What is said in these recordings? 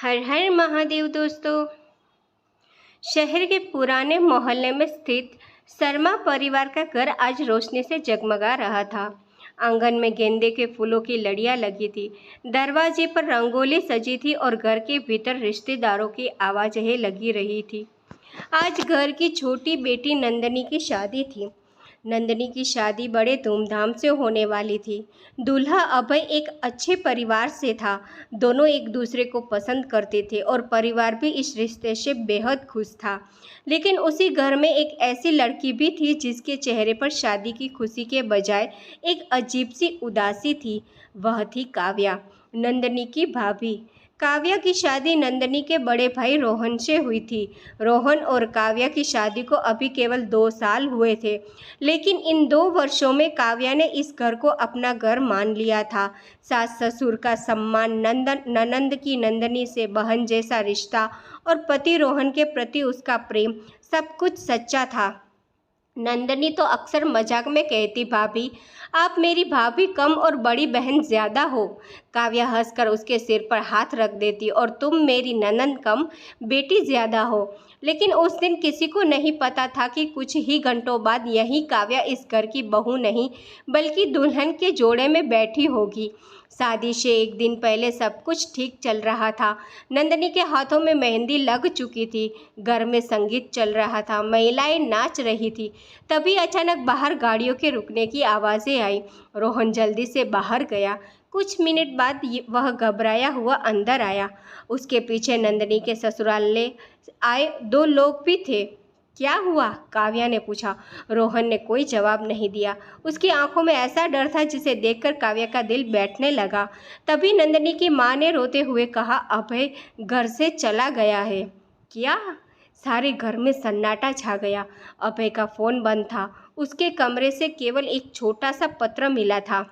हर हर महादेव दोस्तों। शहर के पुराने मोहल्ले में स्थित शर्मा परिवार का घर आज रोशनी से जगमगा रहा था। आंगन में गेंदे के फूलों की लड़ियां लगी थी, दरवाजे पर रंगोली सजी थी और घर के भीतर रिश्तेदारों की आवाजें लगी रही थी। आज घर की छोटी बेटी नंदनी की शादी थी। नंदनी की शादी बड़े धूमधाम से होने वाली थी। दूल्हा अभय एक अच्छे परिवार से था। दोनों एक दूसरे को पसंद करते थे और परिवार भी इस रिश्ते से बेहद खुश था। लेकिन उसी घर में एक ऐसी लड़की भी थी जिसके चेहरे पर शादी की खुशी के बजाय एक अजीब सी उदासी थी। वह थी काव्या, नंदनी की भाभी। काव्या की शादी नंदनी के बड़े भाई रोहन से हुई थी। रोहन और काव्या की शादी को अभी केवल 2 साल हुए थे, लेकिन इन 2 वर्षों में काव्या ने इस घर को अपना घर मान लिया था। सास ससुर का सम्मान, ननंद की नंदनी से बहन जैसा रिश्ता और पति रोहन के प्रति उसका प्रेम, सब कुछ सच्चा था। नंदनी तो अक्सर मजाक में कहती, भाभी आप मेरी भाभी कम और बड़ी बहन ज्यादा हो। काव्या हंसकर उसके सिर पर हाथ रख देती, और तुम मेरी ननंद कम, बेटी ज्यादा हो। लेकिन उस दिन किसी को नहीं पता था कि कुछ ही घंटों बाद यही काव्या इस घर की बहू नहीं बल्कि दुल्हन के जोड़े में बैठी होगी। शादी से एक दिन पहले सब कुछ ठीक चल रहा था। नंदनी के हाथों में मेहंदी लग चुकी थी, घर में संगीत चल रहा था, महिलाएं नाच रही थी। तभी अचानक बाहर गाड़ियों के रुकने की आवाज़ें आई। रोहन जल्दी से बाहर गया। कुछ मिनट बाद वह घबराया हुआ अंदर आया। उसके पीछे नंदनी के ससुराल ले आए 2 लोग भी थे। क्या हुआ? काव्या ने पूछा। रोहन ने कोई जवाब नहीं दिया। उसकी आंखों में ऐसा डर था जिसे देखकर काव्या का दिल बैठने लगा। तभी नंदनी की माँ ने रोते हुए कहा, अभय घर से चला गया है। क्या? सारे घर में सन्नाटा छा गया। अभय का फोन बंद था। उसके कमरे से केवल एक छोटा सा पत्र मिला था।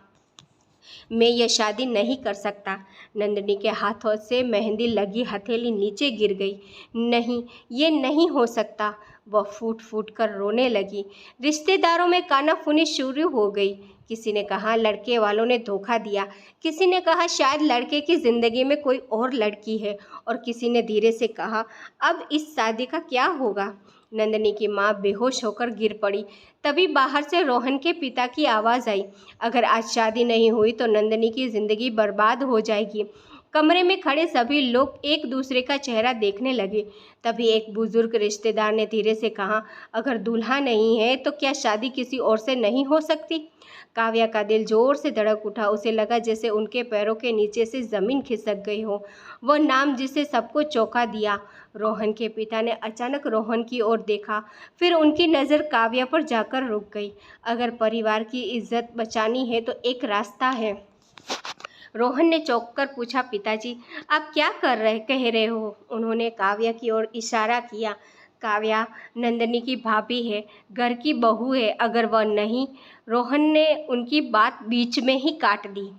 मैं यह शादी नहीं कर सकता। नंदनी के हाथों से मेहंदी लगी हथेली नीचे गिर गई। नहीं, ये नहीं हो सकता। वह फूट फूट कर रोने लगी। रिश्तेदारों में कानाफूनी शुरू हो गई। किसी ने कहा लड़के वालों ने धोखा दिया, किसी ने कहा शायद लड़के की जिंदगी में कोई और लड़की है, और किसी ने धीरे से कहा अब इस शादी का क्या होगा। नंदनी की माँ बेहोश होकर गिर पड़ी। तभी बाहर से रोहन के पिता की आवाज़ आई, अगर आज शादी नहीं हुई तो नंदनी की जिंदगी बर्बाद हो जाएगी। कमरे में खड़े सभी लोग एक दूसरे का चेहरा देखने लगे। तभी एक बुजुर्ग रिश्तेदार ने धीरे से कहा, अगर दूल्हा नहीं है तो क्या शादी किसी और से नहीं हो सकती? काव्या का दिल जोर से धड़क उठा। उसे लगा जैसे उनके पैरों के नीचे से जमीन खिसक गई हो। वह नाम जिसे सबको चौंका दिया। रोहन के पिता ने अचानक रोहन की ओर देखा, फिर उनकी नज़र काव्या पर जाकर रुक गई। अगर परिवार की इज्जत बचानी है तो एक रास्ता है। रोहन ने चौंककर पूछा, पिताजी आप क्या कह रहे हो? उन्होंने काव्या की ओर इशारा किया। काव्या नंदनी की भाभी है, घर की बहू है। अगर वह नहीं। रोहन ने उनकी बात बीच में ही काट दी।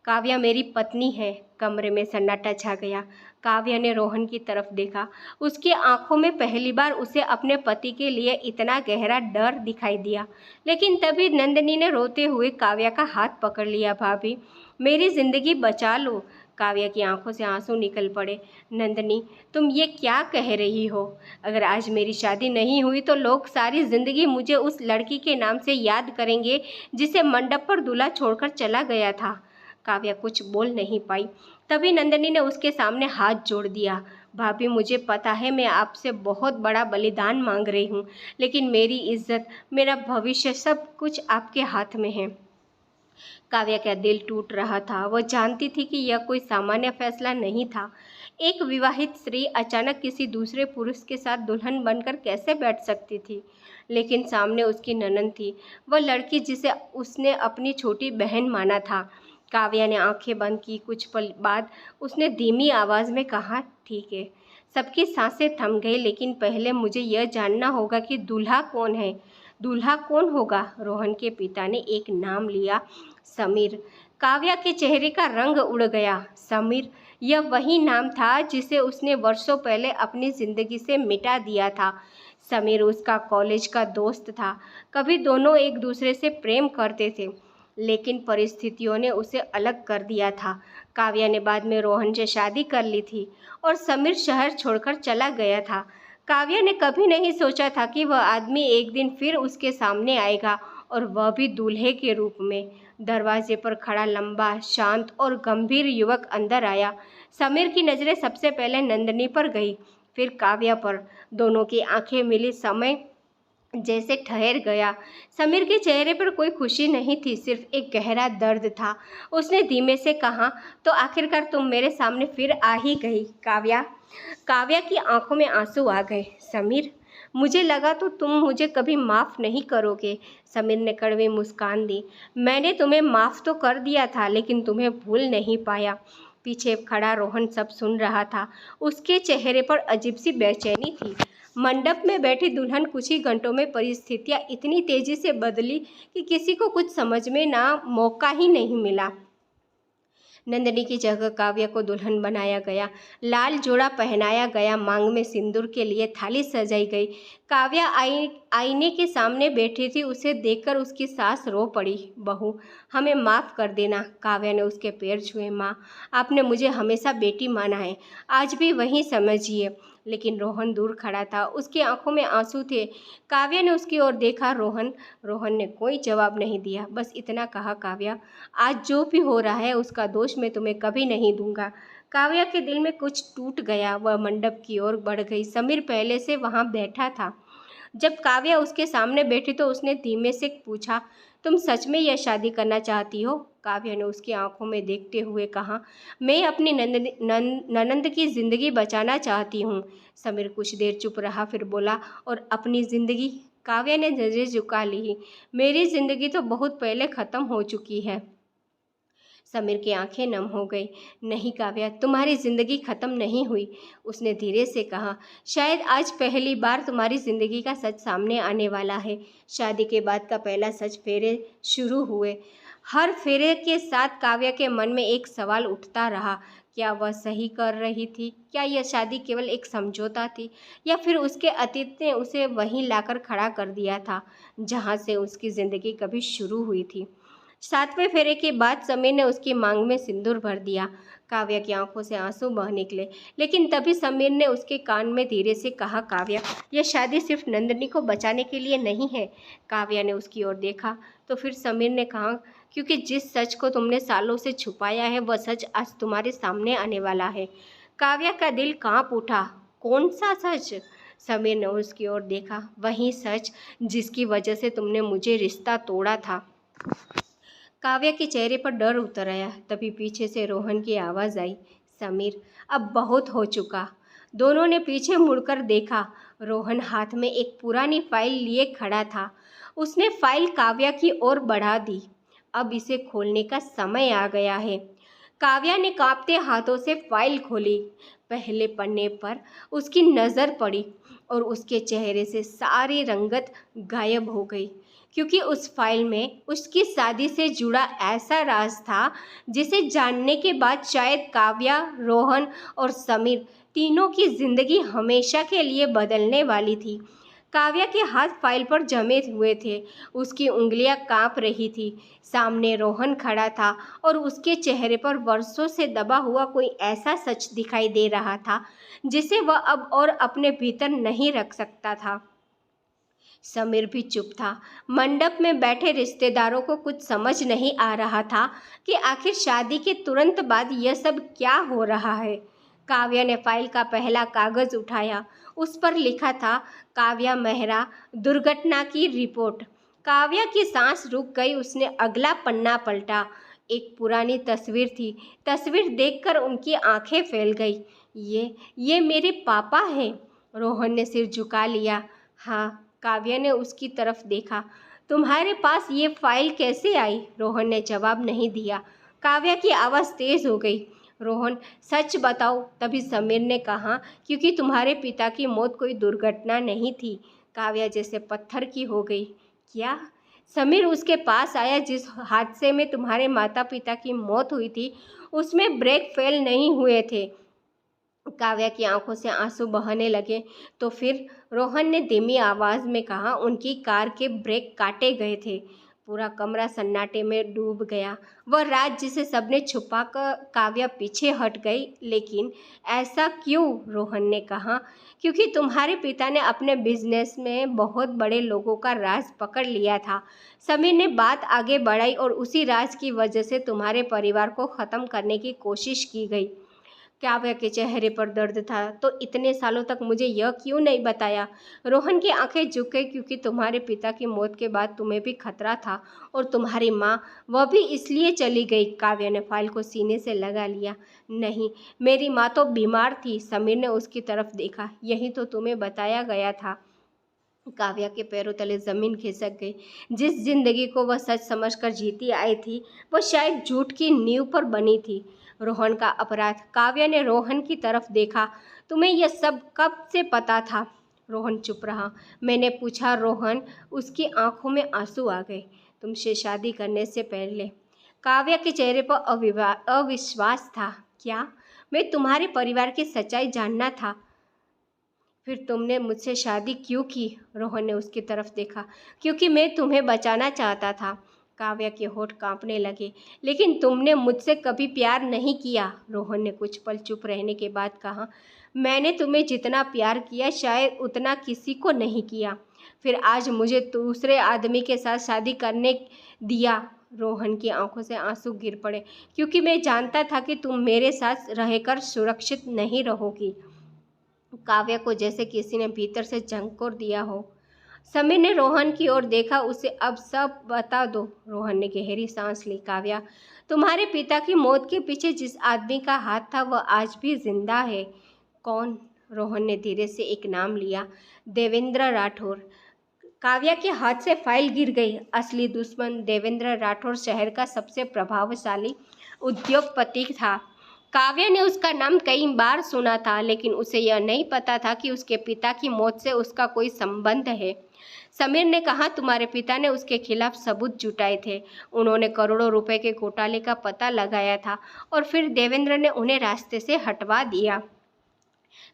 काव्या मेरी पत्नी है। कमरे में सन्नाटा छा गया। काव्या ने रोहन की तरफ देखा। उसकी आंखों में पहली बार उसे अपने पति के लिए इतना गहरा डर दिखाई दिया। लेकिन तभी नंदनी ने रोते हुए काव्या का हाथ पकड़ लिया। भाभी मेरी जिंदगी बचा लो। काव्या की आंखों से आंसू निकल पड़े। नंदनी तुम ये क्या कह रही हो? अगर आज मेरी शादी नहीं हुई तो लोग सारी जिंदगी मुझे उस लड़की के नाम से याद करेंगे जिसे मंडप पर दूल्हा छोड़कर चला गया था। काव्या कुछ बोल नहीं पाई। तभी नंदनी ने उसके सामने हाथ जोड़ दिया। भाभी मुझे पता है मैं आपसे बहुत बड़ा बलिदान मांग रही हूँ, लेकिन मेरी इज्जत, मेरा भविष्य, सब कुछ आपके हाथ में है। काव्या का दिल टूट रहा था। वह जानती थी कि यह कोई सामान्य फैसला नहीं था। एक विवाहित स्त्री अचानक किसी दूसरे पुरुष के साथ दुल्हन बनकर कैसे बैठ सकती थी? लेकिन सामने उसकी ननद थी, वह लड़की जिसे उसने अपनी छोटी बहन माना था। काव्या ने आंखें बंद की। कुछ पल बाद उसने धीमी आवाज़ में कहा, ठीक है। सबकी सांसें थम गई। लेकिन पहले मुझे यह जानना होगा कि दूल्हा कौन है। दूल्हा कौन होगा? रोहन के पिता ने एक नाम लिया, समीर। काव्या के चेहरे का रंग उड़ गया। समीर, यह वही नाम था जिसे उसने वर्षों पहले अपनी जिंदगी से मिटा दिया था। समीर उसका कॉलेज का दोस्त था। कभी दोनों एक दूसरे से प्रेम करते थे, लेकिन परिस्थितियों ने उसे अलग कर दिया था। काव्या ने बाद में रोहन से शादी कर ली थी और समीर शहर छोड़कर चला गया था। काव्या ने कभी नहीं सोचा था कि वह आदमी एक दिन फिर उसके सामने आएगा, और वह भी दूल्हे के रूप में। दरवाजे पर खड़ा लंबा, शांत और गंभीर युवक अंदर आया। समीर की नज़रें सबसे पहले नंदिनी पर गई, फिर काव्या पर। दोनों की आंखें मिली, समय जैसे ठहर गया। समीर के चेहरे पर कोई खुशी नहीं थी, सिर्फ एक गहरा दर्द था। उसने धीमे से कहा, तो आखिरकार तुम मेरे सामने फिर आ ही गई काव्या। काव्या की आंखों में आंसू आ गए। समीर, मुझे लगा तो तुम मुझे कभी माफ़ नहीं करोगे। समीर ने कड़वी मुस्कान दी। मैंने तुम्हें माफ़ तो कर दिया था, लेकिन तुम्हें भूल नहीं पाया। पीछे खड़ा रोहन सब सुन रहा था। उसके चेहरे पर अजीब सी बेचैनी थी। मंडप में बैठी दुल्हन कुछ ही घंटों में परिस्थितियां इतनी तेजी से बदली कि किसी को कुछ समझ में ना मौका ही नहीं मिला। नंदिनी की जगह काव्या को दुल्हन बनाया गया। लाल जोड़ा पहनाया गया, मांग में सिंदूर के लिए थाली सजाई गई। काव्या आईने के सामने बैठी थी। उसे देखकर उसकी सास रो पड़ी। बहू, हमें माफ़ कर देना। काव्या ने उसके पैर छुए। माँ, आपने मुझे हमेशा बेटी माना है, आज भी वही समझिए। लेकिन रोहन दूर खड़ा था, उसकी आंखों में आंसू थे। काव्या ने उसकी ओर देखा। रोहन ने कोई जवाब नहीं दिया, बस इतना कहा, काव्या, आज जो भी हो रहा है उसका दोष मैं तुम्हें कभी नहीं दूंगा। काव्या के दिल में कुछ टूट गया। वह मंडप की ओर बढ़ गई। समीर पहले से वहां बैठा था। जब काव्या उसके सामने बैठी तो उसने धीमे से पूछा, तुम सच में यह शादी करना चाहती हो? काव्या ने उसकी आंखों में देखते हुए कहा, मैं अपनी ननंद की ज़िंदगी बचाना चाहती हूँ। समीर कुछ देर चुप रहा, फिर बोला, और अपनी ज़िंदगी? काव्या ने नजरें झुका ली। मेरी ज़िंदगी तो बहुत पहले ख़त्म हो चुकी है। समीर की आंखें नम हो गई। नहीं काव्या, तुम्हारी ज़िंदगी ख़त्म नहीं हुई, उसने धीरे से कहा। शायद आज पहली बार तुम्हारी ज़िंदगी का सच सामने आने वाला है। शादी के बाद का पहला सच फेरे शुरू हुए। हर फेरे के साथ काव्या के मन में एक सवाल उठता रहा, क्या वह सही कर रही थी? क्या यह शादी केवल एक समझौता थी, या फिर उसके अतीत ने उसे वहीं लाकर खड़ा कर दिया था जहाँ से उसकी ज़िंदगी कभी शुरू हुई थी? 7वें फेरे के बाद समीर ने उसकी मांग में सिंदूर भर दिया। काव्या की आंखों से आंसू बह निकले, लेकिन तभी समीर ने उसके कान में धीरे से कहा, काव्या, यह शादी सिर्फ नंदिनी को बचाने के लिए नहीं है। काव्या ने उसकी ओर देखा, तो फिर समीर ने कहा, क्योंकि जिस सच को तुमने सालों से छुपाया है वह सच आज तुम्हारे सामने आने वाला है। काव्या का दिल कांप उठा। कौन सा सच? समीर ने उसकी ओर देखा। वही सच जिसकी वजह से तुमने मुझे रिश्ता तोड़ा था। काव्या के चेहरे पर डर उतर आया। तभी पीछे से रोहन की आवाज़ आई, समीर, अब बहुत हो चुका। दोनों ने पीछे मुड़कर देखा। रोहन हाथ में एक पुरानी फाइल लिए खड़ा था। उसने फाइल काव्या की ओर बढ़ा दी। अब इसे खोलने का समय आ गया है। काव्या ने कांपते हाथों से फाइल खोली। पहले पन्ने पर उसकी नज़र पड़ी और उसके चेहरे से सारी रंगत गायब हो गई, क्योंकि उस फाइल में उसकी शादी से जुड़ा ऐसा राज था जिसे जानने के बाद शायद काव्या, रोहन और समीर तीनों की जिंदगी हमेशा के लिए बदलने वाली थी। काव्या के हाथ फाइल पर जमे हुए थे, उसकी उंगलियां कांप रही थी। सामने रोहन खड़ा था और उसके चेहरे पर वर्षों से दबा हुआ कोई ऐसा सच दिखाई दे रहा था जिसे वह अब और अपने भीतर नहीं रख सकता था। समीर भी चुप था। मंडप में बैठे रिश्तेदारों को कुछ समझ नहीं आ रहा था कि आखिर शादी के तुरंत बाद यह सब क्या हो रहा है। काव्या ने फाइल का पहला कागज उठाया। उस पर लिखा था, काव्या मेहरा, दुर्घटना की रिपोर्ट। काव्या की सांस रुक गई। उसने अगला पन्ना पलटा। एक पुरानी तस्वीर थी। तस्वीर देखकर उनकी आंखें फैल गई। ये मेरे पापा हैं। रोहन ने सिर झुका लिया। हाँ। काव्या ने उसकी तरफ देखा। तुम्हारे पास ये फाइल कैसे आई? रोहन ने जवाब नहीं दिया। काव्या की आवाज़ तेज हो गई। रोहन, सच बताओ। तभी समीर ने कहा, क्योंकि तुम्हारे पिता की मौत कोई दुर्घटना नहीं थी। काव्या जैसे पत्थर की हो गई। क्या? समीर उसके पास आया। जिस हादसे में तुम्हारे माता पिता की मौत हुई थी उसमें ब्रेक फेल नहीं हुए थे। काव्या की आंखों से आंसू बहने लगे। तो फिर? रोहन ने धीमी आवाज़ में कहा, उनकी कार के ब्रेक काटे गए थे। पूरा कमरा सन्नाटे में डूब गया। वह राज जिसे सबने छुपा कर काव्या पीछे हट गई। लेकिन ऐसा क्यों? रोहन ने कहा। क्योंकि तुम्हारे पिता ने अपने बिजनेस में बहुत बड़े लोगों का राज पकड़ लिया था। समीर ने बात आगे बढ़ाई, और उसी राज की वजह से तुम्हारे परिवार को ख़त्म करने की कोशिश की गई। काव्या के चेहरे पर दर्द था। तो इतने सालों तक मुझे यह क्यों नहीं बताया? रोहन की आंखें झुक गई। क्योंकि तुम्हारे पिता की मौत के बाद तुम्हें भी खतरा था, और तुम्हारी माँ, वह भी इसलिए चली गई। काव्या ने फाइल को सीने से लगा लिया। नहीं, मेरी माँ तो बीमार थी। समीर ने उसकी तरफ देखा। यही तो तुम्हें बताया गया था। काव्या के पैरों तले जमीन खिसक गई। जिस जिंदगी को वह सच समझकर जीती आई थी, वह शायद झूठ की नींव पर बनी थी। रोहन का अपराध। काव्या ने रोहन की तरफ देखा। तुम्हें यह सब कब से पता था? रोहन चुप रहा। मैंने पूछा रोहन। उसकी आंखों में आंसू आ गए। तुमसे शादी करने से पहले। काव्या के चेहरे पर अविश्वास था। क्या? मैं तुम्हारे परिवार की सच्चाई जानना था। फिर तुमने मुझसे शादी क्यों की? रोहन ने उसकी तरफ देखा। क्योंकि मैं तुम्हें बचाना चाहता था। काव्या के होठ कांपने लगे। लेकिन तुमने मुझसे कभी प्यार नहीं किया। रोहन ने कुछ पल चुप रहने के बाद कहा। मैंने तुम्हें जितना प्यार किया शायद उतना किसी को नहीं किया। फिर आज मुझे दूसरे आदमी के साथ शादी करने दिया। रोहन की आंखों से आंसू गिर पड़े। क्योंकि मैं जानता था कि तुम मेरे साथ रहकर सुरक्षित नहीं रहोगी। काव्या को जैसे किसी ने भीतर से झंकोर दिया हो। समीर ने रोहन की ओर देखा। उसे अब सब बता दो। रोहन ने गहरी सांस ली। काव्या, तुम्हारे पिता की मौत के पीछे जिस आदमी का हाथ था वह आज भी जिंदा है। कौन? रोहन ने धीरे से एक नाम लिया। देवेंद्र राठौर। काव्या के हाथ से फाइल गिर गई। असली दुश्मन देवेंद्र राठौर शहर का सबसे प्रभावशाली उद्योगपति था। काव्या ने उसका नाम कई बार सुना था, लेकिन उसे यह नहीं पता था कि उसके पिता की मौत से उसका कोई संबंध है। समीर ने कहा, तुम्हारे पिता ने उसके खिलाफ सबूत जुटाए थे। उन्होंने करोड़ों रुपए के घोटाले का पता लगाया था, और फिर देवेंद्र ने उन्हें रास्ते से हटवा दिया।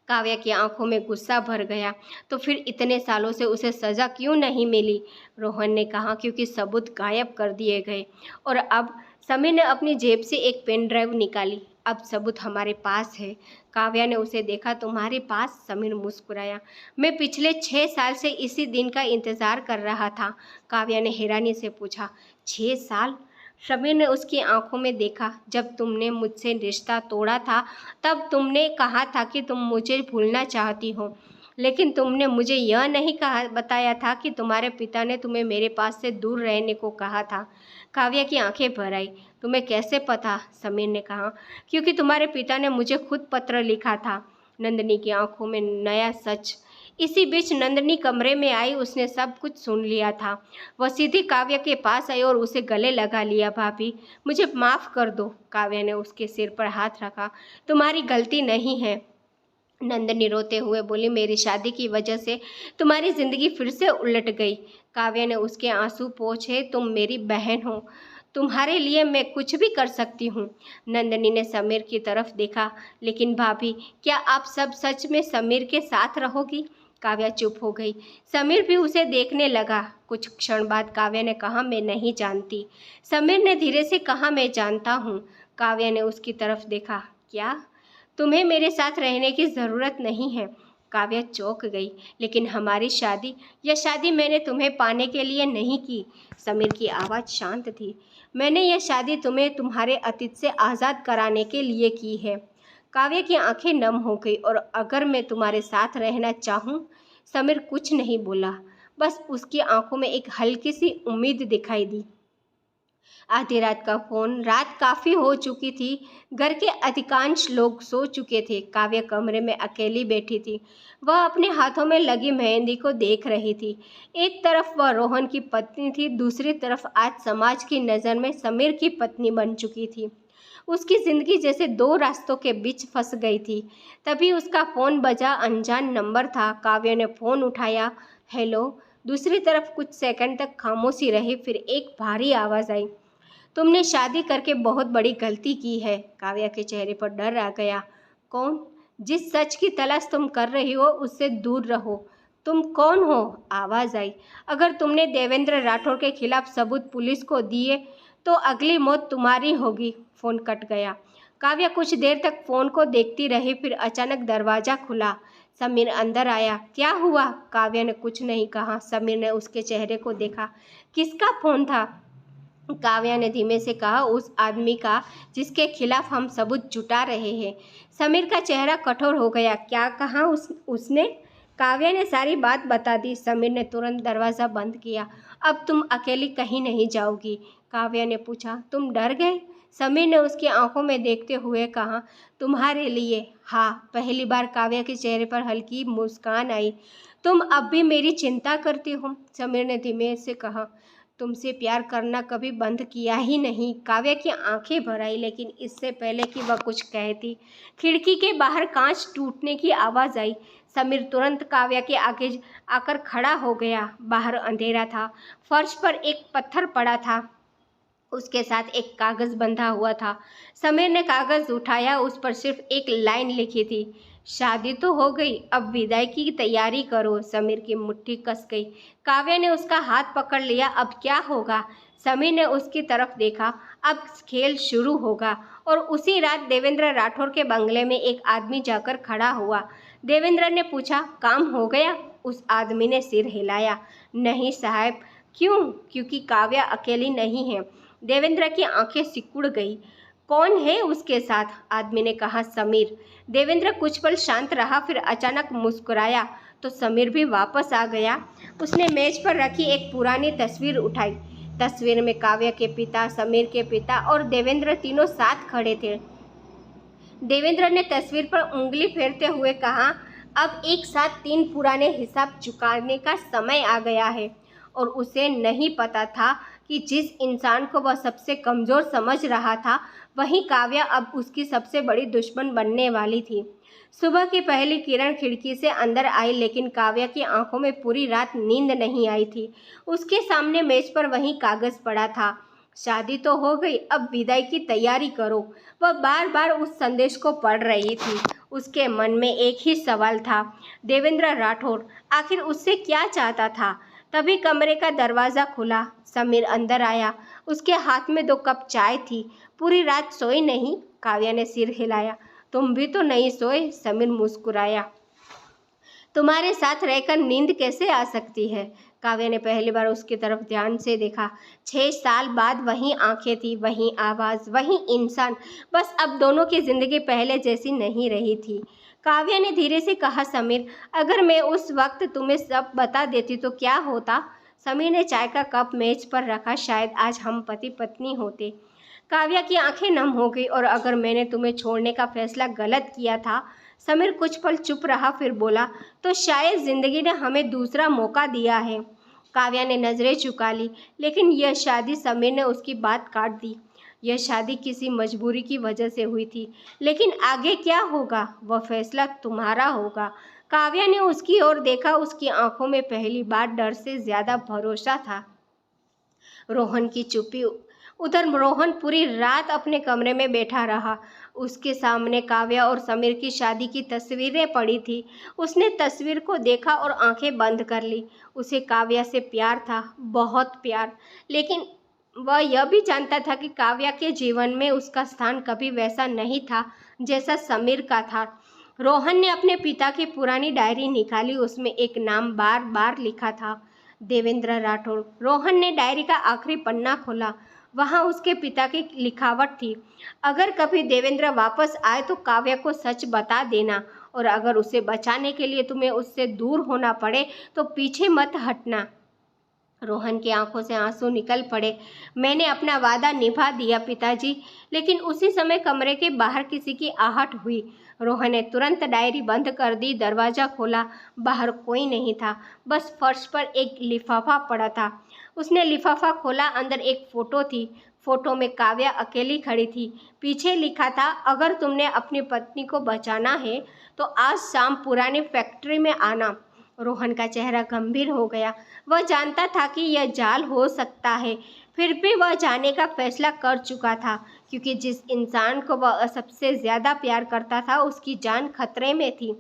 काव्या की आंखों में गुस्सा भर गया। तो फिर इतने सालों से उसे सज़ा क्यों नहीं मिली? रोहन ने कहा, क्योंकि सबूत गायब कर दिए गए। और अब? समीर ने अपनी जेब से एक पेन ड्राइव निकाली। अब सबूत हमारे पास है। काव्या ने उसे देखा। तुम्हारे पास? समीर मुस्कुराया। मैं पिछले 6 साल से इसी दिन का इंतज़ार कर रहा था। काव्या ने हैरानी से पूछा। 6 साल? समीर ने उसकी आंखों में देखा। जब तुमने मुझसे रिश्ता तोड़ा था तब तुमने कहा था कि तुम मुझे भूलना चाहती हो, लेकिन तुमने मुझे यह नहीं बताया था कि तुम्हारे पिता ने तुम्हें मेरे पास से दूर रहने को कहा था। काव्या की आंखें भर आई। तुम्हें कैसे पता? समीर ने कहा। क्योंकि तुम्हारे पिता ने मुझे खुद पत्र लिखा था। नंदिनी की आंखों में नया सच। इसी बीच नंदिनी कमरे में आई। उसने सब कुछ सुन लिया था। वह सीधी काव्या के पास आई और उसे गले लगा लिया। भाभी, मुझे माफ़ कर दो। काव्या ने उसके सिर पर हाथ रखा। तुम्हारी गलती नहीं है। नंदिनी रोते हुए बोली, मेरी शादी की वजह से तुम्हारी ज़िंदगी फिर से उलट गई। काव्या ने उसके आंसू पोंछे। तुम मेरी बहन हो। तुम्हारे लिए मैं कुछ भी कर सकती हूँ। नंदिनी ने समीर की तरफ देखा। लेकिन भाभी, क्या आप सब सच में समीर के साथ रहोगी? काव्या चुप हो गई। समीर भी उसे देखने लगा। कुछ क्षण बाद काव्या ने कहा, मैं नहीं जानती। समीर ने धीरे से कहा, मैं जानता हूँ। काव्या ने उसकी तरफ देखा। क्या? तुम्हें मेरे साथ रहने की ज़रूरत नहीं है। काव्या चौंक गई। लेकिन हमारी शादी, यह शादी मैंने तुम्हें पाने के लिए नहीं की। समीर की आवाज़ शांत थी। मैंने यह शादी तुम्हें तुम्हारे अतीत से आज़ाद कराने के लिए की है। काव्या की आंखें नम हो गई। और अगर मैं तुम्हारे साथ रहना चाहूँ? समीर कुछ नहीं बोला। बस उसकी आंखों में एक हल्की सी उम्मीद दिखाई दी। आधी रात का फोन। रात काफ़ी हो चुकी थी। घर के अधिकांश लोग सो चुके थे। काव्या कमरे में अकेली बैठी थी। वह अपने हाथों में लगी मेहंदी को देख रही थी। एक तरफ वह रोहन की पत्नी थी, दूसरी तरफ आज समाज की नज़र में समीर की पत्नी बन चुकी थी। उसकी ज़िंदगी जैसे दो रास्तों के बीच फंस गई थी। तभी उसका फ़ोन बजा। अनजान नंबर था। काव्या ने फ़ोन उठाया। हेलो। दूसरी तरफ कुछ सेकंड तक खामोशी रही। फिर एक भारी आवाज़ आई। तुमने शादी करके बहुत बड़ी गलती की है। काव्या के चेहरे पर डर आ गया। कौन? जिस सच की तलाश तुम कर रही हो उससे दूर रहो। तुम कौन हो? आवाज़ आई। अगर तुमने देवेंद्र राठौर के खिलाफ सबूत पुलिस को दिए तो अगली मौत तुम्हारी होगी। फोन कट गया। काव्या कुछ देर तक फोन को देखती रही, फिर अचानक दरवाज़ा खुला। समीर अंदर आया। क्या हुआ? काव्या ने कुछ नहीं कहा। समीर ने उसके चेहरे को देखा। किसका फोन था? काव्या ने धीमे से कहा, उस आदमी का जिसके खिलाफ हम सबूत जुटा रहे हैं। समीर का चेहरा कठोर हो गया। क्या कहा उसने? काव्या ने सारी बात बता दी। समीर ने तुरंत दरवाज़ा बंद किया। अब तुम अकेली कहीं नहीं जाओगी? काव्या ने पूछा। तुम डर गए? समीर ने उसकी आंखों में देखते हुए कहा। तुम्हारे लिए। हाँ। पहली बार काव्या के चेहरे पर हल्की मुस्कान आई। तुम अब भी मेरी चिंता करती हो? समीर ने धीमे से कहा। तुमसे प्यार करना कभी बंद किया ही नहीं। काव्या की आंखें भर आई, लेकिन इससे पहले कि वह कुछ कहती, खिड़की के बाहर कांच टूटने की आवाज़ आई। समीर तुरंत काव्या के आगे आकर खड़ा हो गया। बाहर अंधेरा था। फर्श पर एक पत्थर पड़ा था, उसके साथ एक कागज़ बंधा हुआ था। समीर ने कागज़ उठाया। उस पर सिर्फ एक लाइन लिखी थी। शादी तो हो गई, अब विदाई की तैयारी करो। समीर की मुट्ठी कस गई। काव्या ने उसका हाथ पकड़ लिया। अब क्या होगा? समीर ने उसकी तरफ देखा। अब खेल शुरू होगा। और उसी रात देवेंद्र राठौर के बंगले में एक आदमी जाकर खड़ा हुआ। देवेंद्र ने पूछा, काम हो गया? उस आदमी ने सिर हिलाया। नहीं साहब। क्यों? क्योंकि काव्या अकेली नहीं है। देवेंद्र की आंखें सिकुड़ गई। कौन है उसके साथ? आदमी ने कहा, समीर। देवेंद्र कुछ पल शांत रहा, फिर अचानक मुस्कुराया। तो समीर भी वापस आ गया। उसने मेज पर रखी एक पुरानी तस्वीर उठाई। तस्वीर में काव्या के पिता, समीर के पिता और देवेंद्र तीनों साथ खड़े थे। देवेंद्र ने तस्वीर पर उंगली फेरते हुए कहा, अब एक साथ 3 पुराने हिसाब चुकाने का समय आ गया है। और उसे नहीं पता था कि जिस इंसान को वह सबसे कमज़ोर समझ रहा था, वही काव्या अब उसकी सबसे बड़ी दुश्मन बनने वाली थी। सुबह की पहली किरण खिड़की से अंदर आई, लेकिन काव्या की आंखों में पूरी रात नींद नहीं आई थी। उसके सामने मेज पर वही कागज़ पड़ा था। शादी तो हो गई, अब विदाई की तैयारी करो। वह बार बार उस संदेश को पढ़ रही थी। उसके मन में एक ही सवाल था, देवेंद्र राठौर आखिर उससे क्या चाहता था? तभी कमरे का दरवाज़ा खुला। समीर अंदर आया। उसके हाथ में 2 कप चाय थी। पूरी रात सोई नहीं? काव्या ने सिर हिलाया। तुम भी तो नहीं सोए? समीर मुस्कुराया। तुम्हारे साथ रहकर नींद कैसे आ सकती है? काव्या ने पहली बार उसकी तरफ ध्यान से देखा। 6 साल बाद वही आंखें थी, वही आवाज़, वही इंसान। बस अब दोनों की जिंदगी पहले जैसी नहीं रही थी। काव्या ने धीरे से कहा, समीर, अगर मैं उस वक्त तुम्हें सब बता देती तो क्या होता? समीर ने चाय का कप मेज पर रखा। शायद आज हम पति पत्नी होते। काव्या की आंखें नम हो गई। और अगर मैंने तुम्हें छोड़ने का फैसला गलत किया था? समीर कुछ पल चुप रहा, फिर बोला, तो शायद जिंदगी ने हमें दूसरा मौका दिया है। काव्या ने नजरें झुका ली, लेकिन यह शादी, समीर ने उसकी बात काट दी, यह शादी किसी मजबूरी की वजह से हुई थी। लेकिन आगे क्या होगा, वह फैसला तुम्हारा होगा। काव्या ने उसकी ओर देखा। उसकी आंखों में पहली बार डर से ज्यादा भरोसा था। रोहन की चुप्पी। उधर रोहन पूरी रात अपने कमरे में बैठा रहा। उसके सामने काव्या और समीर की शादी की तस्वीरें पड़ी थी। उसने तस्वीर को देखा और आंखें बंद कर ली। उसे काव्या से प्यार था, बहुत प्यार। लेकिन वह यह भी जानता था कि काव्या के जीवन में उसका स्थान कभी वैसा नहीं था जैसा समीर का था। रोहन ने अपने पिता की पुरानी डायरी निकाली। उसमें एक नाम बार बार लिखा था, देवेंद्र राठौर। रोहन ने डायरी का आखिरी पन्ना खोला। वहाँ उसके पिता की लिखावट थी, अगर कभी देवेंद्र वापस आए तो काव्या को सच बता देना, और अगर उसे बचाने के लिए तुम्हें उससे दूर होना पड़े तो पीछे मत हटना। रोहन की आंखों से आंसू निकल पड़े। मैंने अपना वादा निभा दिया पिताजी। लेकिन उसी समय कमरे के बाहर किसी की आहट हुई। रोहन ने तुरंत डायरी बंद कर दी, दरवाज़ा खोला। बाहर कोई नहीं था, बस फर्श पर एक लिफाफा पड़ा था। उसने लिफाफा खोला। अंदर एक फ़ोटो थी। फ़ोटो में काव्या अकेली खड़ी थी। पीछे लिखा था, अगर तुमने अपनी पत्नी को बचाना है तो आज शाम पुरानी फैक्ट्री में आना। रोहन का चेहरा गंभीर हो गया। वह जानता था कि यह जाल हो सकता है, फिर भी वह जाने का फैसला कर चुका था, क्योंकि जिस इंसान को वह सबसे ज़्यादा प्यार करता था उसकी जान खतरे में थी।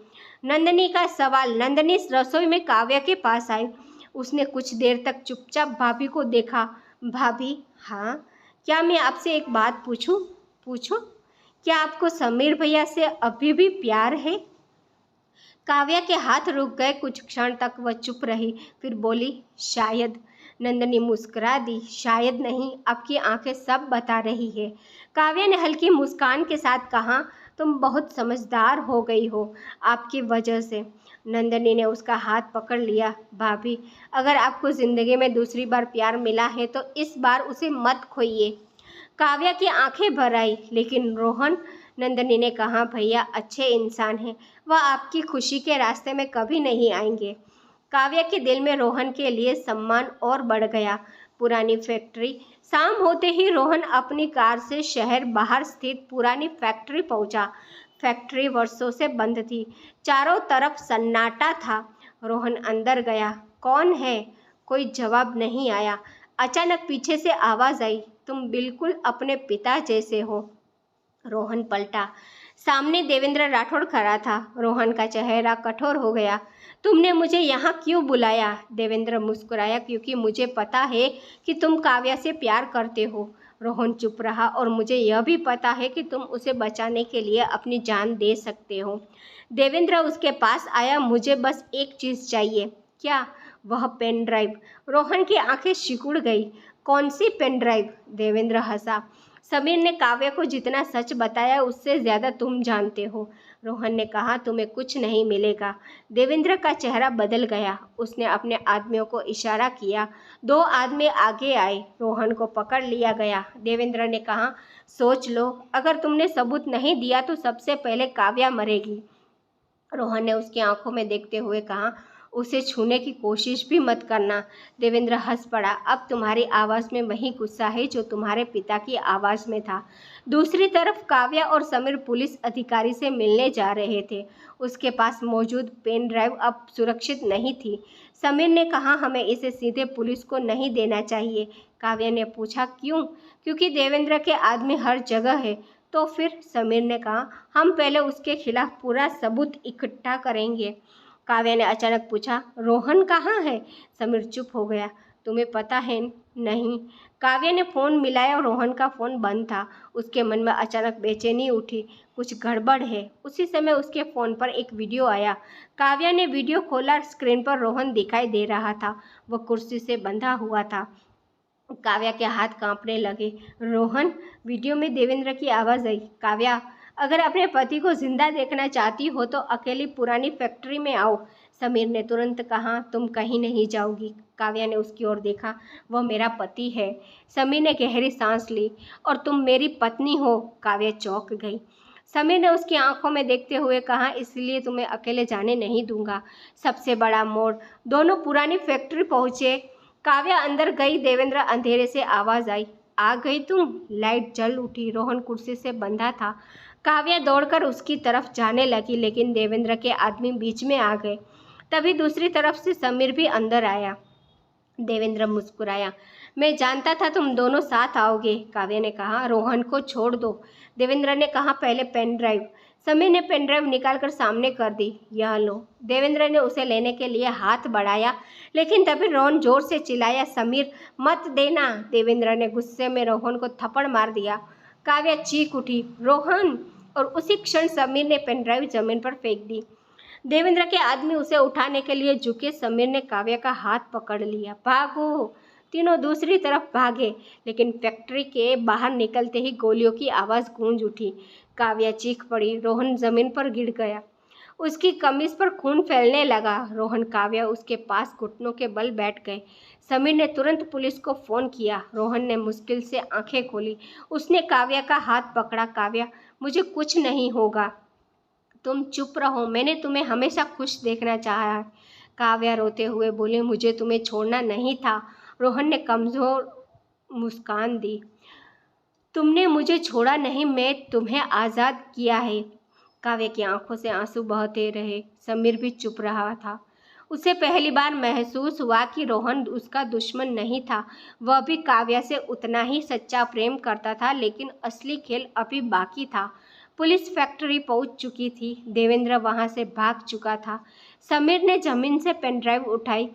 नंदिनी का सवाल। नंदिनी रसोई में काव्या के पास आई। उसने कुछ देर तक चुपचाप भाभी को देखा। भाभी, हाँ, क्या मैं आपसे एक बात पूछूं? पूछो। क्या आपको समीर भैया से अभी भी प्यार है? काव्या के हाथ रुक गए। कुछ क्षण तक वह चुप रही, फिर बोली, शायद। नंदिनी मुस्कुरा दी। शायद नहीं, आपकी आंखें सब बता रही है। काव्या ने हल्की मुस्कान के साथ कहा, तुम बहुत समझदार हो गई हो आपकी वजह से। नंदिनी ने उसका हाथ पकड़ लिया। भाभी, अगर आपको जिंदगी में दूसरी बार प्यार मिला है तो इस बार उसे मत खोइए। काव्या की आंखें भर आई। लेकिन रोहन, नंदिनी ने कहा, भैया अच्छे इंसान हैं, वह आपकी खुशी के रास्ते में कभी नहीं आएंगे। काव्या के दिल में रोहन के लिए सम्मान और बढ़ गया। पुरानी फैक्ट्री। शाम होते ही रोहन अपनी कार से शहर बाहर स्थित पुरानी फैक्ट्री पहुंचा। फैक्ट्री वर्षों से बंद थी। चारों तरफ सन्नाटा था। रोहन अंदर गया। कौन है? कोई जवाब नहीं आया। अचानक पीछे से आवाज आई, तुम बिल्कुल अपने पिता जैसे हो। रोहन पलटा। सामने देवेंद्र राठौड़ खड़ा था। रोहन का चेहरा कठोर हो गया। तुमने मुझे यहाँ क्यों बुलाया? देवेंद्र मुस्कुराया, क्योंकि मुझे पता है कि तुम काव्या से प्यार करते हो। रोहन चुप रहा। और मुझे यह भी पता है कि तुम उसे बचाने के लिए अपनी जान दे सकते हो। देवेंद्र उसके पास आया। मुझे बस एक चीज़ चाहिए। क्या? वह पेन ड्राइव। रोहन की आंखें सिकुड़ गई। कौन सी पेन ड्राइव? देवेंद्र हंसा। समीर ने काव्या को जितना सच बताया उससे ज़्यादा तुम जानते हो। रोहन ने कहा, तुम्हें कुछ नहीं मिलेगा। देवेंद्र का चेहरा बदल गया। उसने अपने आदमियों को इशारा किया। 2 आदमी आगे आए। रोहन को पकड़ लिया गया। देवेंद्र ने कहा, सोच लो, अगर तुमने सबूत नहीं दिया तो सबसे पहले काव्या मरेगी। रोहन ने उसकी आंखों में देखते हुए कहा, उसे छूने की कोशिश भी मत करना। देवेंद्र हंस पड़ा। अब तुम्हारी आवाज़ में वही गुस्सा है जो तुम्हारे पिता की आवाज़ में था। दूसरी तरफ काव्या और समीर पुलिस अधिकारी से मिलने जा रहे थे। उसके पास मौजूद पेन ड्राइव अब सुरक्षित नहीं थी। समीर ने कहा, हमें इसे सीधे पुलिस को नहीं देना चाहिए। काव्या ने पूछा, क्यों? क्योंकि देवेंद्र के आदमी हर जगह है। तो फिर? समीर ने कहा, हम पहले उसके खिलाफ पूरा सबूत इकट्ठा करेंगे। काव्या ने अचानक पूछा, रोहन कहाँ है? समीर चुप हो गया। तुम्हें पता है? नहीं। काव्या ने फ़ोन मिलाया और रोहन का फ़ोन बंद था। उसके मन में अचानक बेचैनी उठी। कुछ गड़बड़ है। उसी समय उसके फ़ोन पर एक वीडियो आया। काव्या ने वीडियो खोला। स्क्रीन पर रोहन दिखाई दे रहा था। वह कुर्सी से बंधा हुआ था। काव्या के हाथ कांपने लगे। रोहन? वीडियो में देवेंद्र की आवाज़ आई। काव्या, अगर अपने पति को जिंदा देखना चाहती हो तो अकेली पुरानी फैक्ट्री में आओ। समीर ने तुरंत कहा, तुम कहीं नहीं जाओगी। काव्या ने उसकी ओर देखा। वह मेरा पति है। समीर ने गहरी सांस ली। और तुम मेरी पत्नी हो। काव्या चौंक गई। समीर ने उसकी आंखों में देखते हुए कहा, इसलिए तुम्हें अकेले जाने नहीं दूंगा। सबसे बड़ा मोड़। दोनों पुरानी फैक्ट्री पहुंचे। काव्या अंदर गई। देवेंद्र अंधेरे से आवाज आई, आ गई तुम? लाइट जल उठी। रोहन कुर्सी से बंधा था। काव्या दौड़कर उसकी तरफ जाने लगी, लेकिन देवेंद्र के आदमी बीच में आ गए। तभी दूसरी तरफ से समीर भी अंदर आया। देवेंद्र मुस्कुराया। मैं जानता था तुम दोनों साथ आओगे। काव्या ने कहा, रोहन को छोड़ दो। देवेंद्र ने कहा, पहले पेन ड्राइव। समीर ने पेन ड्राइव निकालकर सामने कर दी। यह लो। देवेंद्र ने उसे लेने के लिए हाथ बढ़ाया, लेकिन तभी रोहन जोर से चिल्लाया, समीर मत देना। देवेंद्र ने गुस्से में रोहन को थप्पड़ मार दिया। काव्या चीख उठी, रोहन! और उसी क्षण समीर ने पेन ड्राइव जमीन पर फेंक दी। देवेंद्र के आदमी उसे उठाने के लिए झुके। समीर ने काव्या का हाथ पकड़ लिया। भागो! तीनों दूसरी तरफ भागे, लेकिन फैक्ट्री के बाहर निकलते ही गोलियों की आवाज़ गूंज उठी। काव्या चीख पड़ी। रोहन जमीन पर गिर गया। उसकी कमीज पर खून फैलने लगा। रोहन, काव्या उसके पास घुटनों के बल बैठ गए। समीर ने तुरंत पुलिस को फ़ोन किया। रोहन ने मुश्किल से आंखें खोली। उसने काव्या का हाथ पकड़ा। काव्या, मुझे कुछ नहीं होगा। तुम चुप रहो, मैंने तुम्हें हमेशा खुश देखना चाहा है। काव्या रोते हुए बोली, मुझे तुम्हें छोड़ना नहीं था। रोहन ने कमज़ोर मुस्कान दी। तुमने मुझे छोड़ा नहीं, मैं तुम्हें आज़ाद किया है। काव्या की आंखों से आंसू बहते रहे। समीर भी चुप रहा था। उसे पहली बार महसूस हुआ कि रोहन उसका दुश्मन नहीं था। वह भी काव्या से उतना ही सच्चा प्रेम करता था, लेकिन असली खेल अभी बाकी था। पुलिस फैक्ट्री पहुंच चुकी थी। देवेंद्र वहां से भाग चुका था। समीर ने जमीन से पेन ड्राइव उठाई।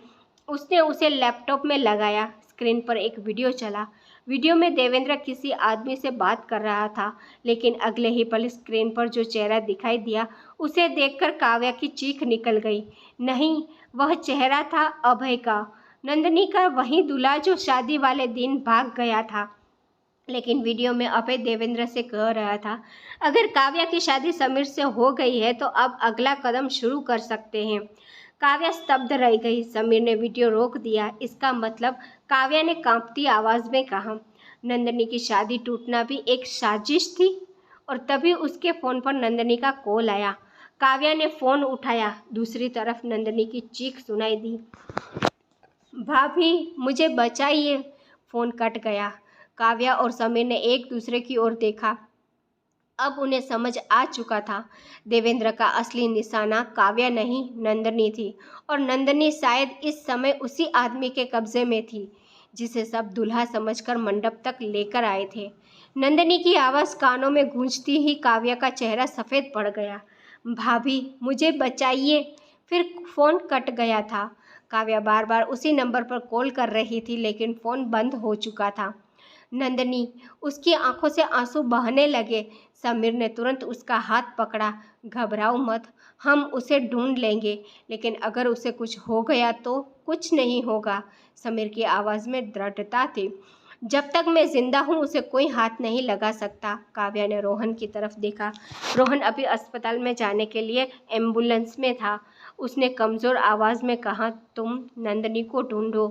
उसने उसे लैपटॉप में लगाया। स्क्रीन पर एक वीडियो चला। वीडियो में देवेंद्र किसी आदमी से बात कर रहा था, लेकिन अगले ही पल स्क्रीन पर जो चेहरा दिखाई दिया उसे देखकर काव्या की चीख निकल गई। नहीं, वह चेहरा था अभय का, नंदिनी का वही दूल्हा जो शादी वाले दिन भाग गया था। लेकिन वीडियो में अभय देवेंद्र से कह रहा था, अगर काव्या की शादी समीर से हो गई है तो अब अगला कदम शुरू कर सकते हैं। काव्या स्तब्ध रह गई। समीर ने वीडियो रोक दिया। इसका मतलब? काव्या ने कांपती आवाज़ में कहा। नंदिनी की शादी टूटना भी एक साजिश थी। और तभी उसके फ़ोन पर नंदिनी का कॉल आया। काव्या ने फ़ोन उठाया। दूसरी तरफ नंदिनी की चीख सुनाई दी, भाभी मुझे बचाइए। फ़ोन कट गया। काव्या और समीर ने एक दूसरे की ओर देखा। अब उन्हें समझ आ चुका था, देवेंद्र का असली निशाना काव्या नहीं, नंदिनी थी। और नंदिनी शायद इस समय उसी आदमी के कब्जे में थी जिसे सब दूल्हा समझकर मंडप तक लेकर आए थे। नंदिनी की आवाज़ कानों में गूंजती ही काव्या का चेहरा सफ़ेद पड़ गया। भाभी मुझे बचाइए। फिर फ़ोन कट गया था। काव्या बार बार उसी नंबर पर कॉल कर रही थी, लेकिन फ़ोन बंद हो चुका था। नंदिनी, उसकी आंखों से आंसू बहने लगे। समीर ने तुरंत उसका हाथ पकड़ा। घबराओ मत, हम उसे ढूंढ लेंगे, लेकिन अगर उसे कुछ हो गया तो? कुछ नहीं होगा। समीर की आवाज़ में दृढ़ता थी। जब तक मैं जिंदा हूँ उसे कोई हाथ नहीं लगा सकता। काव्या ने रोहन की तरफ देखा। रोहन अभी अस्पताल में जाने के लिए एम्बुलेंस में था। उसने कमज़ोर आवाज़ में कहा, तुम नंदिनी को ढूंढो।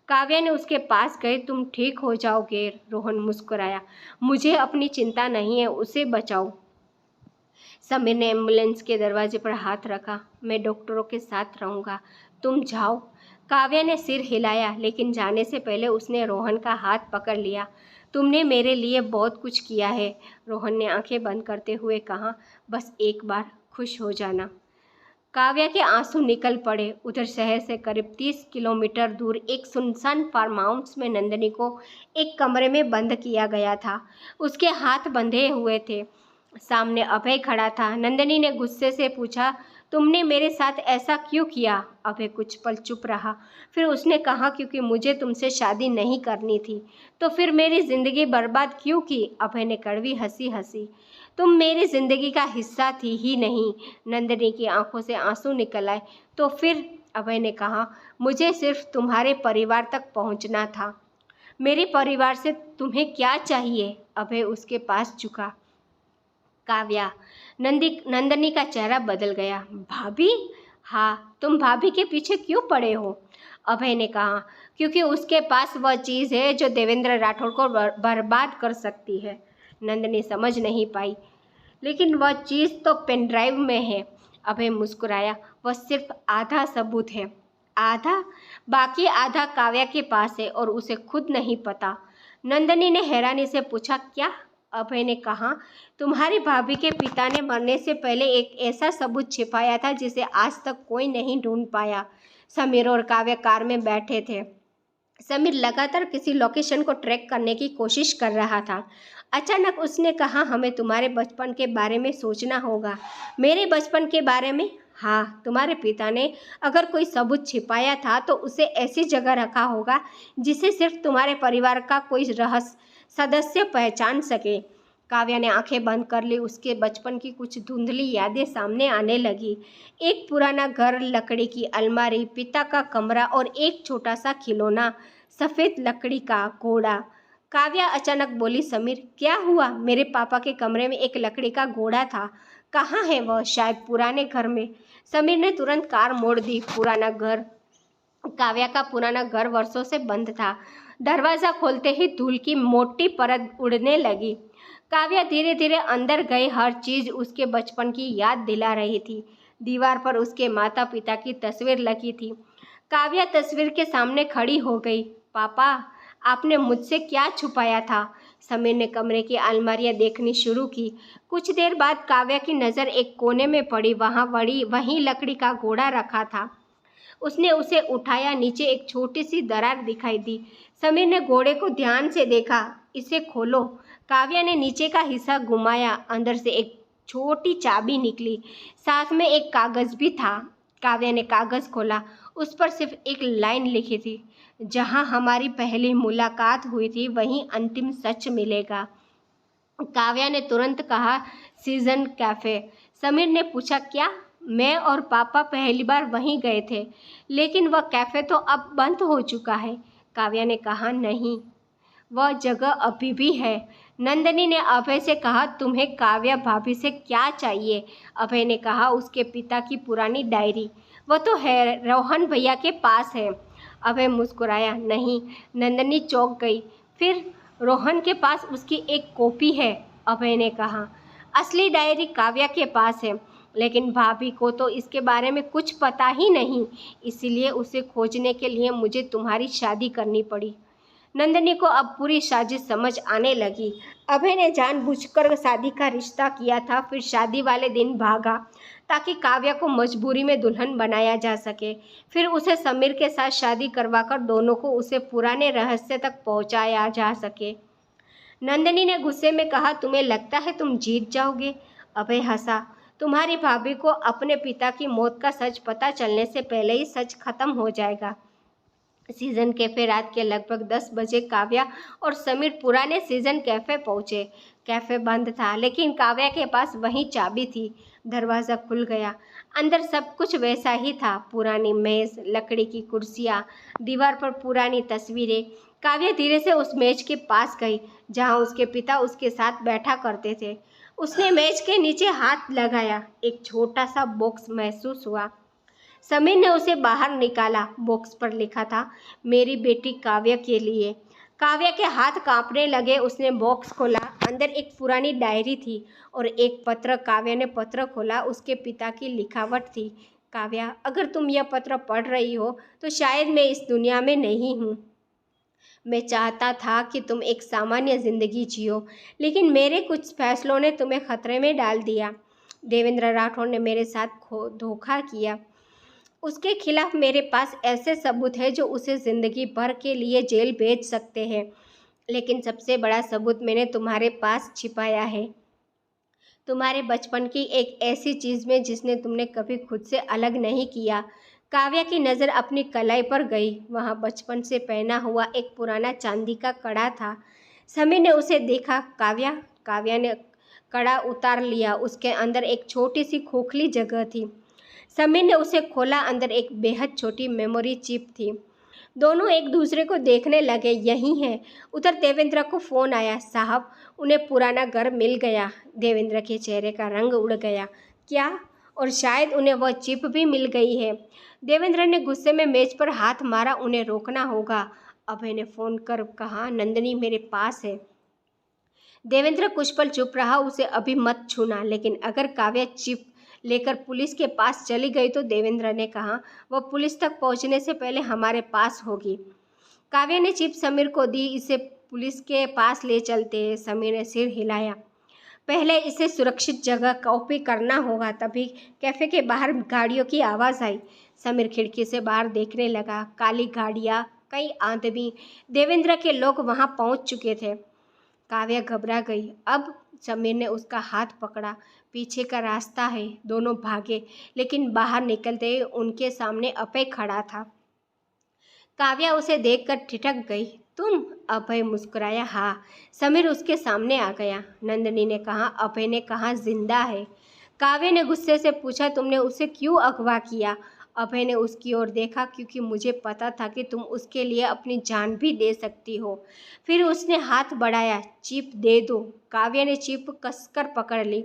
काव्या ने उसके पास गए। तुम ठीक हो जाओगे। रोहन मुस्कुराया। मुझे अपनी चिंता नहीं है, उसे बचाओ। समीर ने एम्बुलेंस के दरवाजे पर हाथ रखा। मैं डॉक्टरों के साथ रहूँगा, तुम जाओ। काव्या ने सिर हिलाया, लेकिन जाने से पहले उसने रोहन का हाथ पकड़ लिया। तुमने मेरे लिए बहुत कुछ किया है, रोहन ने आंखें बंद करते हुए कहा। बस एक बार खुश हो जाना। काव्या के आंसू निकल पड़े। उधर शहर से करीब 30 किलोमीटर दूर एक सुनसान फार्म हाउस में नंदिनी को एक कमरे में बंद किया गया था। उसके हाथ बंधे हुए थे। सामने अभय खड़ा था। नंदिनी ने गुस्से से पूछा, तुमने मेरे साथ ऐसा क्यों किया? अभय कुछ पल चुप रहा। फिर उसने कहा, क्योंकि मुझे तुमसे शादी नहीं करनी थी। तो फिर मेरी ज़िंदगी बर्बाद क्यों की? अभय ने कड़वी हंसी हंसी। तुम मेरी ज़िंदगी का हिस्सा थी ही नहीं। नंदिनी की आंखों से आंसू निकल आए। तो फिर? अभय ने कहा, मुझे सिर्फ तुम्हारे परिवार तक पहुंचना था। मेरे परिवार से तुम्हें क्या चाहिए? अभय उसके पास झुका। काव्या। नंदिनी का चेहरा बदल गया। भाभी? हाँ, तुम भाभी के पीछे क्यों पड़े हो? अभय ने कहा, क्योंकि उसके पास वह चीज़ है जो देवेंद्र राठौड़ को बर्बाद कर सकती है। नंदिनी समझ नहीं पाई। लेकिन वह चीज़ तो पेन ड्राइव में है। अभय मुस्कुराया। वह सिर्फ आधा सबूत है। आधा? बाकी आधा काव्या के पास है और उसे खुद नहीं पता। नंदिनी ने हैरानी से पूछा, क्या? अभय ने कहा, तुम्हारी भाभी के पिता ने मरने से पहले एक ऐसा सबूत छिपाया था जिसे आज तक कोई नहीं ढूंढ पाया। समीर और काव्या कार में बैठे थे। समीर लगातार किसी लोकेशन को ट्रैक करने की कोशिश कर रहा था। अचानक उसने कहा, हमें तुम्हारे बचपन के बारे में सोचना होगा। मेरे बचपन के बारे में? हाँ, तुम्हारे पिता ने अगर कोई सबूत छिपाया था तो उसे ऐसी जगह रखा होगा जिसे सिर्फ तुम्हारे परिवार का कोई रहस्य सदस्य पहचान सके। काव्या ने आंखें बंद कर ली। उसके बचपन की कुछ धुंधली यादें सामने आने लगी। एक पुराना घर, लकड़ी की अलमारी, पिता का कमरा और एक छोटा सा खिलौना, सफ़ेद लकड़ी का घोड़ा। काव्या अचानक बोली, समीर क्या हुआ? मेरे पापा के कमरे में एक लकड़ी का घोड़ा था। कहाँ है वह? शायद पुराने घर में। समीर ने तुरंत कार मोड़ दी। पुराना घर। काव्या का पुराना घर वर्षों से बंद था। दरवाज़ा खोलते ही धूल की मोटी परत उड़ने लगी। काव्या धीरे धीरे अंदर गई। हर चीज़ उसके बचपन की याद दिला रही थी। दीवार पर उसके माता पिता की तस्वीर लगी थी। काव्या तस्वीर के सामने खड़ी हो गई। पापा, आपने मुझसे क्या छुपाया था? समीर ने कमरे की अलमारियां देखनी शुरू की। कुछ देर बाद काव्या की नज़र एक कोने में पड़ी। वहीं लकड़ी का घोड़ा रखा था। उसने उसे उठाया। नीचे एक छोटी सी दरार दिखाई दी। समीर ने घोड़े को ध्यान से देखा। इसे खोलो। काव्या ने नीचे का हिस्सा घुमाया। अंदर से एक छोटी चाबी निकली, साथ में एक कागज भी था। काव्या ने कागज खोला। उस पर सिर्फ एक लाइन लिखी थी, जहां हमारी पहली मुलाकात हुई थी वहीं अंतिम सच मिलेगा। काव्या ने तुरंत कहा, सीजन कैफे। समीर ने पूछा, क्या? मैं और पापा पहली बार वहीं गए थे, लेकिन वह कैफे तो अब बंद हो चुका है। काव्या ने कहा, नहीं, वह जगह अभी भी है। नंदिनी ने अभय से कहा, तुम्हें काव्या भाभी से क्या चाहिए? अभय ने कहा, उसके पिता की पुरानी डायरी। वह तो है, रोहन भैया के पास है। अभय मुस्कुराया। नहीं। नंदिनी चौंक गई। फिर रोहन के पास उसकी एक कॉपी है, अभय ने कहा। असली डायरी काव्या के पास है, लेकिन भाभी को तो इसके बारे में कुछ पता ही नहीं, इसीलिए उसे खोजने के लिए मुझे तुम्हारी शादी करनी पड़ी। नंदिनी को अब पूरी साजिश समझ आने लगी। अभय ने जानबूझकर शादी का रिश्ता किया था, फिर शादी वाले दिन भागा ताकि काव्या को मजबूरी में दुल्हन बनाया जा सके। फिर उसे समीर के साथ शादी करवाकर दोनों को उसे पुराने रहस्य तक पहुंचाया जा सके। नंदिनी ने गुस्से में कहा, तुम्हें लगता है तुम जीत जाओगे? अभय हंसा। तुम्हारी भाभी को अपने पिता की मौत का सच पता चलने से पहले ही सच खत्म हो जाएगा। सीजन कैफे रात के लगभग 10 बजे काव्या और समीर पुराने सीजन कैफे पहुंचे। कैफे बंद था, लेकिन काव्या के पास वही चाबी थी। दरवाज़ा खुल गया। अंदर सब कुछ वैसा ही था। पुरानी मेज, लकड़ी की कुर्सियाँ, दीवार पर पुरानी तस्वीरें। काव्या धीरे से उस मेज के पास गई जहाँ उसके पिता उसके साथ बैठा करते थे। उसने मेज के नीचे हाथ लगाया। एक छोटा सा बॉक्स महसूस हुआ। समीर ने उसे बाहर निकाला। बॉक्स पर लिखा था, मेरी बेटी काव्या के लिए। काव्या के हाथ कांपने लगे। उसने बॉक्स खोला। अंदर एक पुरानी डायरी थी और एक पत्र। काव्या ने पत्र खोला। उसके पिता की लिखावट थी, काव्या, अगर तुम यह पत्र पढ़ रही हो तो शायद मैं इस दुनिया में नहीं हूँ। मैं चाहता था कि तुम एक सामान्य जिंदगी जियो, लेकिन मेरे कुछ फैसलों ने तुम्हें खतरे में डाल दिया। देवेंद्र राठौड़ ने मेरे साथ धोखा किया। उसके खिलाफ मेरे पास ऐसे सबूत हैं जो उसे जिंदगी भर के लिए जेल भेज सकते हैं, लेकिन सबसे बड़ा सबूत मैंने तुम्हारे पास छिपाया है, तुम्हारे बचपन की एक ऐसी चीज़ में जिसने तुमने कभी खुद से अलग नहीं किया। काव्या की नज़र अपनी कलाई पर गई। वहाँ बचपन से पहना हुआ एक पुराना चांदी का कड़ा था। समीर ने उसे देखा। काव्या। काव्या ने कड़ा उतार लिया। उसके अंदर एक छोटी सी खोखली जगह थी। समीर ने उसे खोला। अंदर एक बेहद छोटी मेमोरी चिप थी। दोनों एक दूसरे को देखने लगे। यही है। उधर देवेंद्र को फ़ोन आया। साहब, उन्हें पुराना घर मिल गया। देवेंद्र के चेहरे का रंग उड़ गया। क्या? और शायद उन्हें वह चिप भी मिल गई है। देवेंद्र ने गुस्से में मेज पर हाथ मारा। उन्हें रोकना होगा। अभय ने फ़ोन कर कहा, नंदिनी मेरे पास है। देवेंद्र कुछ पल चुप रहा। उसे अभी मत छूना, लेकिन अगर काव्या चिप लेकर पुलिस के पास चली गई तो? देवेंद्र ने कहा, वह पुलिस तक पहुंचने से पहले हमारे पास होगी। काव्या ने चिप समीर को दी। इसे पुलिस के पास ले चलते हैं। समीर ने सिर हिलाया। पहले इसे सुरक्षित जगह कॉपी करना होगा। तभी कैफे के बाहर गाड़ियों की आवाज़ आई। समीर खिड़की से बाहर देखने लगा। काली गाड़ियाँ, कई आदमी। देवेंद्र के लोग वहाँ पहुँच चुके थे। काव्या घबरा गई। अब? समीर ने उसका हाथ पकड़ा। पीछे का रास्ता है। दोनों भागे, लेकिन बाहर निकलते ही उनके सामने अभय खड़ा था। काव्या उसे देखकर ठिठक गई। तुम? अभय मुस्कुराया। हाँ। समीर उसके सामने आ गया। नंदिनी ने कहा, अभय ने कहा जिंदा है। काव्या ने गुस्से से पूछा, तुमने उसे क्यों अगवा किया? अभय ने उसकी ओर देखा, क्योंकि मुझे पता था कि तुम उसके लिए अपनी जान भी दे सकती हो। फिर उसने हाथ बढ़ाया। चिप दे दो। काव्या ने चिप कसकर पकड़ ली।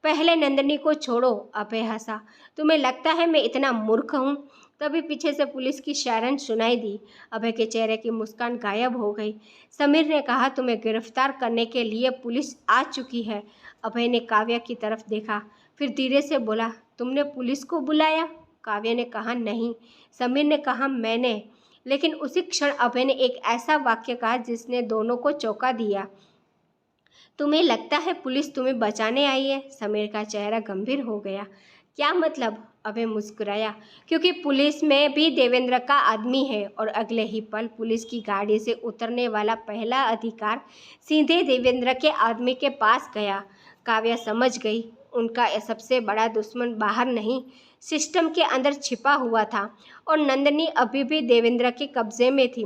पहले नंदिनी को छोड़ो। अभय हंसा। तुम्हें लगता है मैं इतना मूर्ख हूँ? तभी पीछे से पुलिस की सायरन सुनाई दी। अभय के चेहरे की मुस्कान गायब हो गई। समीर ने कहा, तुम्हें गिरफ्तार करने के लिए पुलिस आ चुकी है। अभय ने काव्या की तरफ देखा, फिर धीरे से बोला, तुमने पुलिस को बुलाया? काव्या ने कहा, नहीं। समीर ने कहा, मैंने। लेकिन उसी क्षण अभय ने एक ऐसा वाक्य कहा जिसने दोनों को चौंका दिया। तुम्हें लगता है पुलिस तुम्हें बचाने आई है? समीर का चेहरा गंभीर हो गया। क्या मतलब? अभय मुस्कुराया, क्योंकि पुलिस में भी देवेंद्र का आदमी है। और अगले ही पल पुलिस की गाड़ी से उतरने वाला पहला अधिकार सीधे देवेंद्र के आदमी के पास गया। काव्या समझ गई, उनका सबसे बड़ा दुश्मन बाहर नहीं, सिस्टम के अंदर छिपा हुआ था और नंदिनी अभी भी देवेंद्र के कब्जे में थी।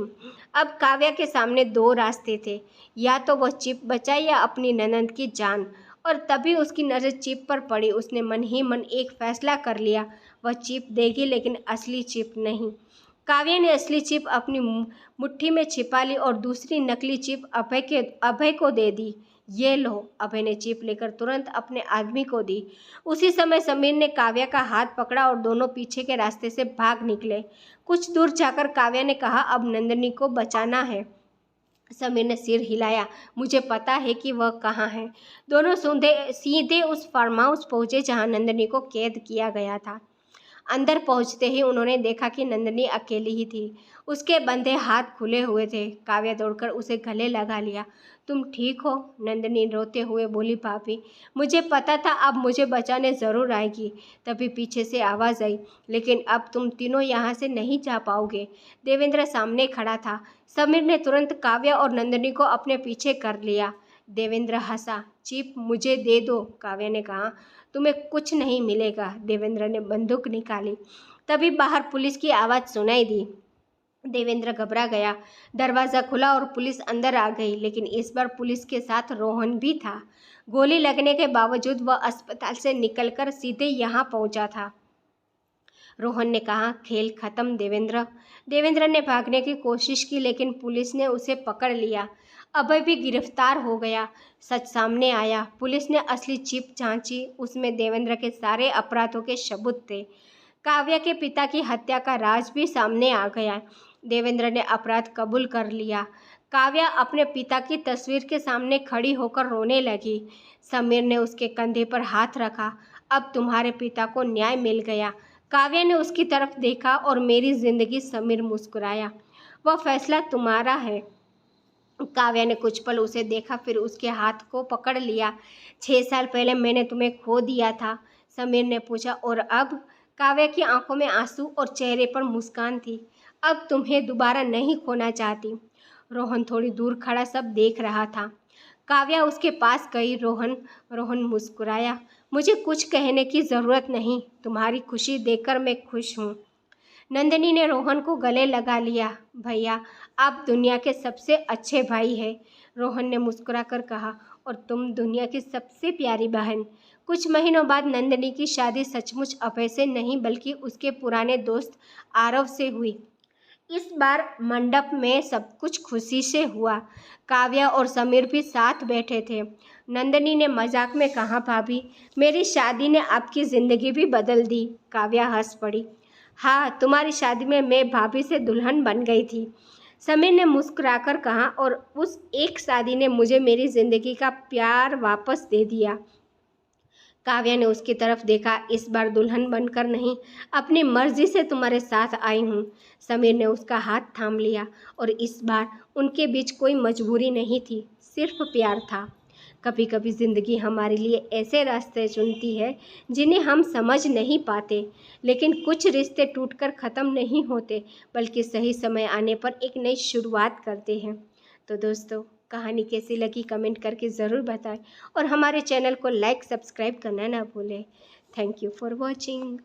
अब काव्या के सामने दो रास्ते थे, या तो वह चिप बचाए या अपनी ननद की जान। और तभी उसकी नज़र चिप पर पड़ी। उसने मन ही मन एक फैसला कर लिया, वह चिप देगी, लेकिन असली चिप नहीं। काव्या ने असली चिप अपनी मुट्ठी में छिपा ली और दूसरी नकली चिप अभय को दे दी। ये लो। अभय ने चिप लेकर तुरंत अपने आदमी को दी। उसी समय समीर ने काव्या का हाथ पकड़ा और दोनों पीछे के रास्ते से भाग निकले। कुछ दूर जाकर काव्या ने कहा, अब नंदिनी को बचाना है। समीर ने सिर हिलाया, मुझे पता है कि वह कहाँ है। दोनों सीधे उस फार्म हाउस पहुंचे जहां नंदिनी को कैद किया गया था। अंदर पहुंचते ही उन्होंने देखा कि नंदिनी अकेली ही थी। उसके बंधे हाथ खुले हुए थे। काव्या दौड़कर उसे गले लगा लिया। तुम ठीक हो? नंदिनी रोते हुए बोली, भाभी, मुझे पता था अब मुझे बचाने ज़रूर आएगी। तभी पीछे से आवाज़ आई, लेकिन अब तुम तीनों यहाँ से नहीं जा पाओगे। देवेंद्र सामने खड़ा था। समीर ने तुरंत काव्या और नंदिनी को अपने पीछे कर लिया। देवेंद्र हंसा। चिप मुझे दे दो, काव्या ने कहा। तुम्हें कुछ नहीं मिलेगा। देवेंद्र ने बंदूक निकाली। तभी बाहर पुलिस की आवाज़ सुनाई दी। देवेंद्र घबरा गया। दरवाज़ा खुला और पुलिस अंदर आ गई, लेकिन इस बार पुलिस के साथ रोहन भी था। गोली लगने के बावजूद वह अस्पताल से निकलकर सीधे यहाँ पहुँचा था। रोहन ने कहा, खेल खत्म देवेंद्र। देवेंद्र ने भागने की कोशिश की, लेकिन पुलिस ने उसे पकड़ लिया। अभय भी गिरफ्तार हो गया। सच सामने आया। पुलिस ने असली चिप जांची। उसमें देवेंद्र के सारे अपराधों के सबूत थे। काव्या के पिता की हत्या का राज भी सामने आ गया। देवेंद्र ने अपराध कबूल कर लिया। काव्या अपने पिता की तस्वीर के सामने खड़ी होकर रोने लगी। समीर ने उसके कंधे पर हाथ रखा। अब तुम्हारे पिता को न्याय मिल गया। काव्या ने उसकी तरफ देखा और मेरी जिंदगी। समीर मुस्कुराया। वह फैसला तुम्हारा है। काव्या ने कुछ पल उसे देखा, फिर उसके हाथ को पकड़ लिया। 6 साल पहले मैंने तुम्हें खो दिया था, समीर ने पूछा। और अब? काव्या की आंखों में आंसू और चेहरे पर मुस्कान थी। अब तुम्हें दोबारा नहीं खोना चाहती। रोहन थोड़ी दूर खड़ा सब देख रहा था। काव्या उसके पास गई। रोहन मुस्कुराया। मुझे कुछ कहने की ज़रूरत नहीं, तुम्हारी खुशी देखकर मैं खुश हूँ। नंदिनी ने रोहन को गले लगा लिया। भैया, आप दुनिया के सबसे अच्छे भाई हैं, रोहन ने मुस्कुराकर कहा। और तुम दुनिया की सबसे प्यारी बहन। कुछ महीनों बाद नंदिनी की शादी सचमुच अभय से नहीं, बल्कि उसके पुराने दोस्त आरव से हुई। इस बार मंडप में सब कुछ खुशी से हुआ। काव्या और समीर भी साथ बैठे थे। नंदिनी ने मजाक में कहा, भाभी, मेरी शादी ने आपकी ज़िंदगी भी बदल दी। काव्या हंस पड़ी। हाँ, तुम्हारी शादी में मैं भाभी से दुल्हन बन गई थी, समीर ने मुस्कुराकर कहा। और उस एक शादी ने मुझे मेरी ज़िंदगी का प्यार वापस दे दिया। काव्या ने उसकी तरफ देखा। इस बार दुल्हन बनकर नहीं, अपनी मर्जी से तुम्हारे साथ आई हूँ। समीर ने उसका हाथ थाम लिया। और इस बार उनके बीच कोई मजबूरी नहीं थी, सिर्फ प्यार था। कभी कभी ज़िंदगी हमारे लिए ऐसे रास्ते चुनती है जिन्हें हम समझ नहीं पाते, लेकिन कुछ रिश्ते टूटकर ख़त्म नहीं होते, बल्कि सही समय आने पर एक नई शुरुआत करते हैं। तो दोस्तों, कहानी कैसी लगी कमेंट करके ज़रूर बताएं और हमारे चैनल को लाइक सब्सक्राइब करना ना भूलें। Thank you for watching.